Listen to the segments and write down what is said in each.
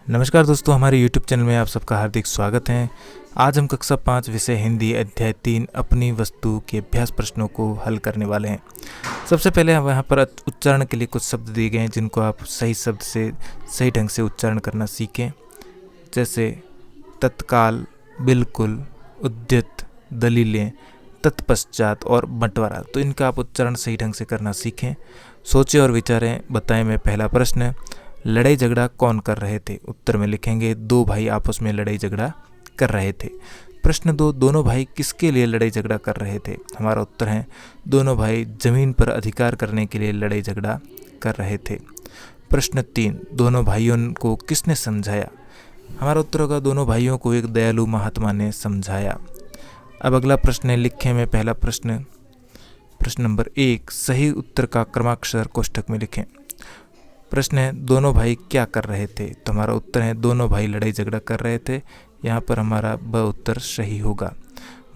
नमस्कार दोस्तों, हमारे YouTube चैनल में आप सबका हार्दिक स्वागत है। आज हम कक्षा 5 विषय हिंदी अध्याय 3 अपनी वस्तु के अभ्यास प्रश्नों को हल करने वाले हैं। सबसे पहले हम यहाँ पर उच्चारण के लिए कुछ शब्द दिए गए हैं जिनको आप सही शब्द से सही ढंग से उच्चारण करना सीखें, जैसे तत्काल, बिल्कुल, उद्यत, दलीलें, तत्पश्चात और बंटवारा। तो इनका आप उच्चारण सही ढंग से करना सीखें। सोचें और विचारें, बताएं। में पहला प्रश्न, लड़ाई झगड़ा कौन कर रहे थे? उत्तर में लिखेंगे दो भाई आपस में लड़ाई झगड़ा कर रहे थे। प्रश्न 2, दोनों भाई किसके लिए लड़ाई झगड़ा कर रहे थे? हमारा उत्तर है दोनों भाई जमीन पर अधिकार करने के लिए लड़ाई झगड़ा कर रहे थे। प्रश्न 3, दोनों भाइयों को किसने समझाया? हमारा उत्तर होगा दोनों भाइयों को एक दयालु महात्मा ने समझाया। अब अगला प्रश्न है, लिखें। में पहला प्रश्न नंबर 1, सही उत्तर का क्रमाक्षर कोष्ठक में लिखें। प्रश्न है, दोनों भाई क्या कर रहे थे? तो हमारा उत्तर है दोनों भाई लड़ाई झगड़ा कर रहे थे। यहाँ पर हमारा ब उत्तर सही होगा।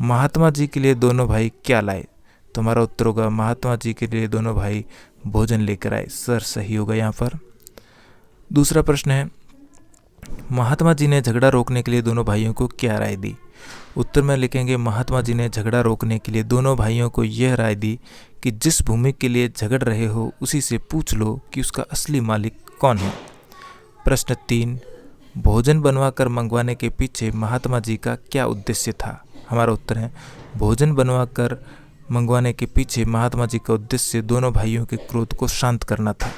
महात्मा जी के लिए दोनों भाई क्या लाए? तो हमारा उत्तर होगा महात्मा जी के लिए दोनों भाई भोजन लेकर आए। सर सही होगा यहाँ पर। दूसरा प्रश्न है, महात्मा जी ने झगड़ा रोकने के लिए दोनों भाइयों को क्या राय दी? उत्तर में लिखेंगे महात्मा जी ने झगड़ा रोकने के लिए दोनों भाइयों को यह राय दी कि जिस भूमि के लिए झगड़ रहे हो उसी से पूछ लो कि उसका असली मालिक कौन है। प्रश्न 3, भोजन बनवाकर मंगवाने के पीछे महात्मा जी का क्या उद्देश्य था? हमारा उत्तर है भोजन बनवाकर मंगवाने के पीछे महात्मा जी का उद्देश्य दोनों भाइयों के क्रोध को शांत करना था।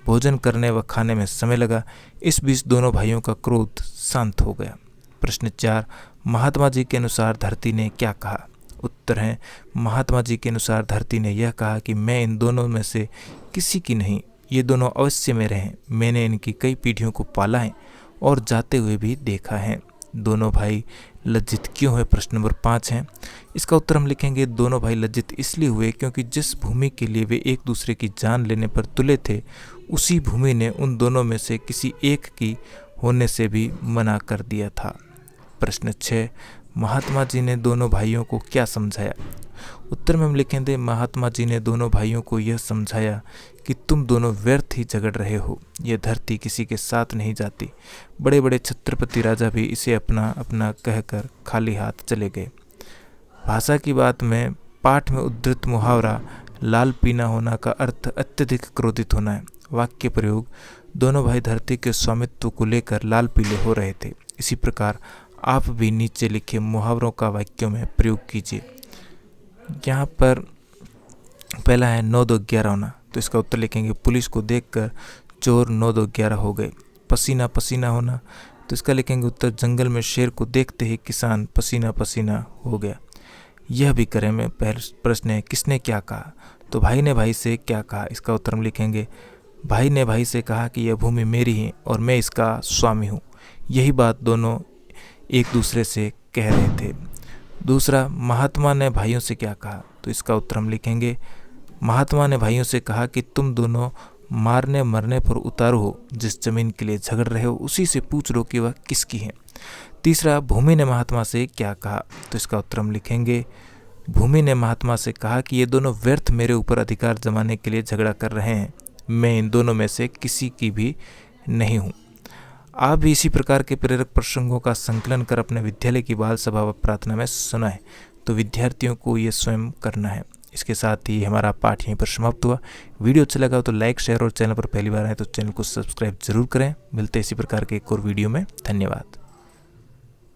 भोजन करने व खाने में समय लगा, इस बीच दोनों भाइयों का क्रोध शांत हो गया। प्रश्न 4, महात्मा जी के अनुसार धरती ने क्या कहा? उत्तर है महात्मा जी के अनुसार धरती ने यह कहा कि मैं इन दोनों में से किसी की नहीं, ये दोनों अवश्य मेरे हैं। मैंने इनकी कई पीढ़ियों को पाला है और जाते हुए भी देखा है। दोनों भाई लज्जित क्यों हुए? प्रश्न नंबर 5 है। इसका उत्तर हम लिखेंगे दोनों भाई लज्जित इसलिए हुए क्योंकि जिस भूमि के लिए वे एक दूसरे की जान लेने पर तुले थे उसी भूमि ने उन दोनों में से किसी एक की होने से भी मना कर दिया था। प्रश्न 6, महात्मा जी ने दोनों भाइयों को क्या समझाया? उत्तर में हम लिखेंगे महात्मा जी ने दोनों भाइयों को यह समझाया कि तुम दोनों व्यर्थ ही झगड़ रहे हो। यह धरती किसी के साथ नहीं जाती। बड़े बड़े छत्रपति राजा भी इसे अपना अपना कहकर खाली हाथ चले गए। भाषा की बात में पाठ में उद्धृत मुहावरा लाल पीना होना का अर्थ अत्यधिक क्रोधित होना है। वाक्य प्रयोग, दोनों भाई धरती के स्वामित्व को लेकर लाल पीले हो रहे थे। इसी प्रकार आप भी नीचे लिखे मुहावरों का वाक्यों में प्रयोग कीजिए। यहाँ पर पहला है 9-2-11 होना, तो इसका उत्तर लिखेंगे पुलिस को देखकर चोर 9-2-11 हो गए। पसीना पसीना होना, तो इसका लिखेंगे उत्तर जंगल में शेर को देखते ही किसान पसीना पसीना हो गया। यह भी करें में पहला प्रश्न है, किसने क्या कहा? तो भाई ने भाई से क्या कहा? इसका उत्तर हम लिखेंगे भाई ने भाई से कहा कि यह भूमि मेरी है और मैं इसका स्वामी हूँ। यही बात दोनों एक दूसरे से कह रहे थे। दूसरा, महात्मा ने भाइयों से क्या कहा? तो इसका उत्तर हम लिखेंगे महात्मा ने भाइयों से कहा कि तुम दोनों मारने मरने पर उतारू हो। जिस जमीन के लिए झगड़ रहे हो उसी से पूछ लो कि वह किसकी है। तीसरा, भूमि ने महात्मा से क्या कहा? तो इसका उत्तर हम लिखेंगे भूमि ने महात्मा से कहा कि ये दोनों व्यर्थ मेरे ऊपर अधिकार जमाने के लिए झगड़ा कर रहे हैं। मैं इन दोनों में से किसी की भी नहीं हूँ। आप भी इसी प्रकार के प्रेरक प्रसंगों का संकलन कर अपने विद्यालय की बाल सभा व प्रार्थना में सुनाएं। तो विद्यार्थियों को ये स्वयं करना है। इसके साथ ही हमारा पाठ यहीं पर समाप्त हुआ। वीडियो अच्छा लगा तो लाइक, शेयर और चैनल पर पहली बार आए तो चैनल को सब्सक्राइब जरूर करें। मिलते हैं इसी प्रकार के एक और वीडियो में। धन्यवाद।